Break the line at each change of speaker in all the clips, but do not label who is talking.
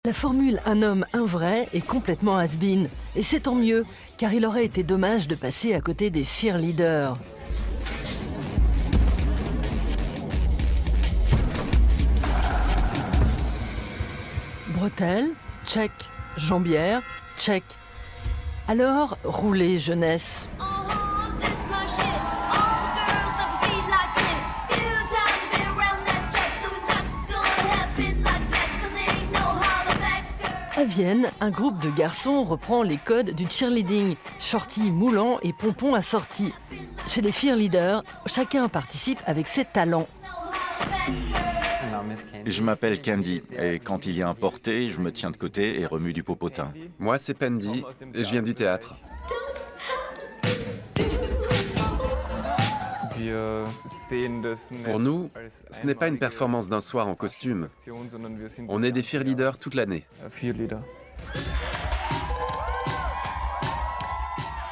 La formule un homme, un vrai est complètement has-been. Et c'est tant mieux, car il aurait été dommage de passer à côté des cheerleaders. Bretelles, check. Jambière, check. Alors, roulez, jeunesse. À Vienne, un groupe de garçons reprend les codes du cheerleading, shorty moulant et pompons assortis. Chez les cheerleaders, chacun participe avec ses talents.
Je m'appelle Candy et quand il y a un porté, je me tiens de côté et remue du popotin.
Moi, c'est Pendy et je viens du théâtre. Pour nous, ce n'est pas une performance d'un soir en costume. On est des cheerleaders toute l'année.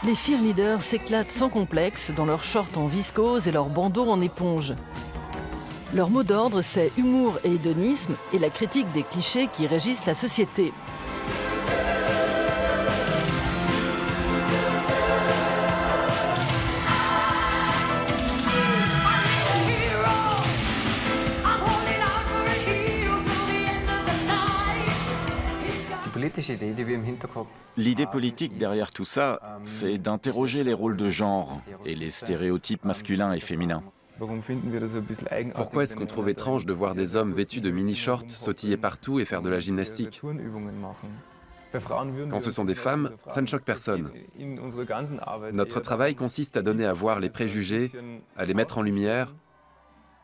Les cheerleaders s'éclatent sans complexe dans leurs shorts en viscose et leurs bandeaux en éponge. Leur mot d'ordre, c'est humour et hédonisme et la critique des clichés qui régissent la société.
L'idée politique derrière tout ça, c'est d'interroger les rôles de genre et les stéréotypes masculins et féminins.
Pourquoi est-ce qu'on trouve étrange de voir des hommes vêtus de mini-shorts sautiller partout et faire de la gymnastique? Quand ce sont des femmes, ça ne choque personne. Notre travail consiste à donner à voir les préjugés, à les mettre en lumière,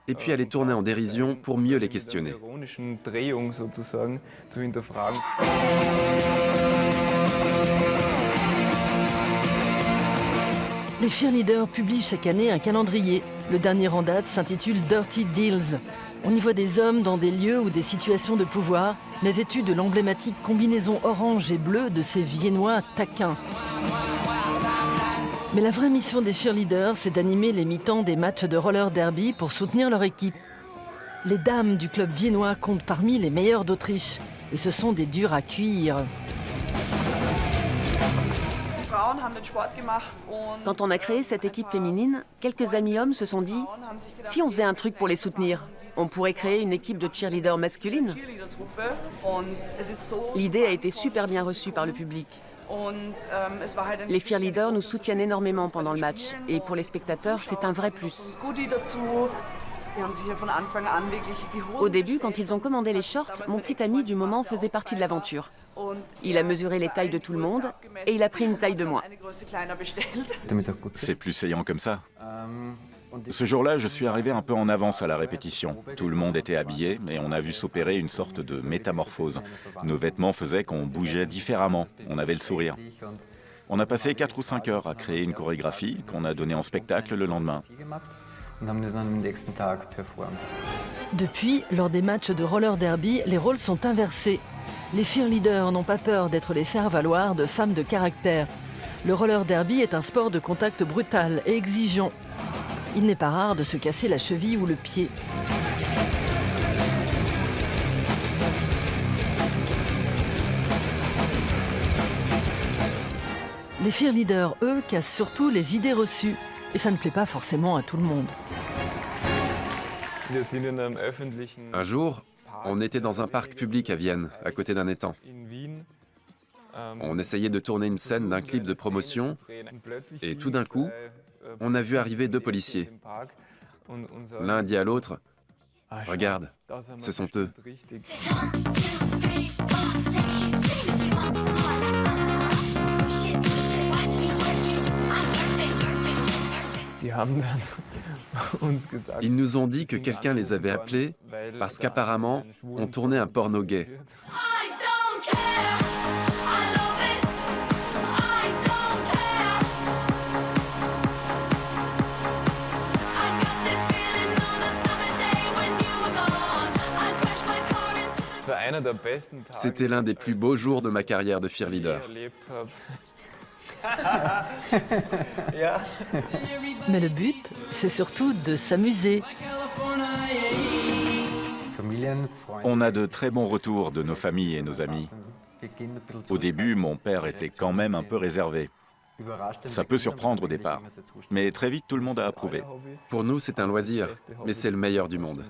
et puis à les tourner en dérision pour mieux les questionner.
Les cheerleaders publient chaque année un calendrier. Le dernier en date s'intitule Dirty Deals. On y voit des hommes dans des lieux ou des situations de pouvoir, mais vêtus de l'emblématique combinaison orange et bleue de ces Viennois taquins. Mais la vraie mission des cheerleaders, c'est d'animer les mi-temps des matchs de roller derby pour soutenir leur équipe. Les dames du club viennois comptent parmi les meilleures d'Autriche. Et ce sont des durs à cuire.
Quand on a créé cette équipe féminine, quelques amis hommes se sont dit « Si on faisait un truc pour les soutenir, on pourrait créer une équipe de cheerleaders masculines ». L'idée a été super bien reçue par le public. Les cheerleaders nous soutiennent énormément pendant le match et pour les spectateurs, c'est un vrai plus. Au début, quand ils ont commandé les shorts, mon petit ami du moment faisait partie de l'aventure. Il a mesuré les tailles de tout le monde et il a pris une taille de moins.
C'est plus saillant comme ça. Ce jour-là, je suis arrivé un peu en avance à la répétition. Tout le monde était habillé, mais on a vu s'opérer une sorte de métamorphose. Nos vêtements faisaient qu'on bougeait différemment, on avait le sourire. On a passé 4 ou 5 heures à créer une chorégraphie qu'on a donnée en spectacle le lendemain.
Depuis, lors des matchs de roller derby, les rôles sont inversés. Les cheerleaders n'ont pas peur d'être les faire-valoir de femmes de caractère. Le roller derby est un sport de contact brutal et exigeant. Il n'est pas rare de se casser la cheville ou le pied. Les cheerleaders, eux, cassent surtout les idées reçues. Et ça ne plaît pas forcément à tout le monde.
Un jour, on était dans un parc public à Vienne, à côté d'un étang. On essayait de tourner une scène d'un clip de promotion et tout d'un coup, on a vu arriver 2 policiers. L'un dit à l'autre « Regarde, ce sont eux ». Ils nous ont dit que quelqu'un les avait appelés parce qu'apparemment, on tournait un porno gay. C'était l'un des plus beaux jours de ma carrière de cheerleader.
Mais le but, c'est surtout de s'amuser.
On a de très bons retours de nos familles et nos amis. Au début, mon père était quand même un peu réservé. Ça peut surprendre au départ, mais très vite tout le monde a approuvé.
Pour nous, c'est un loisir, mais c'est le meilleur du monde.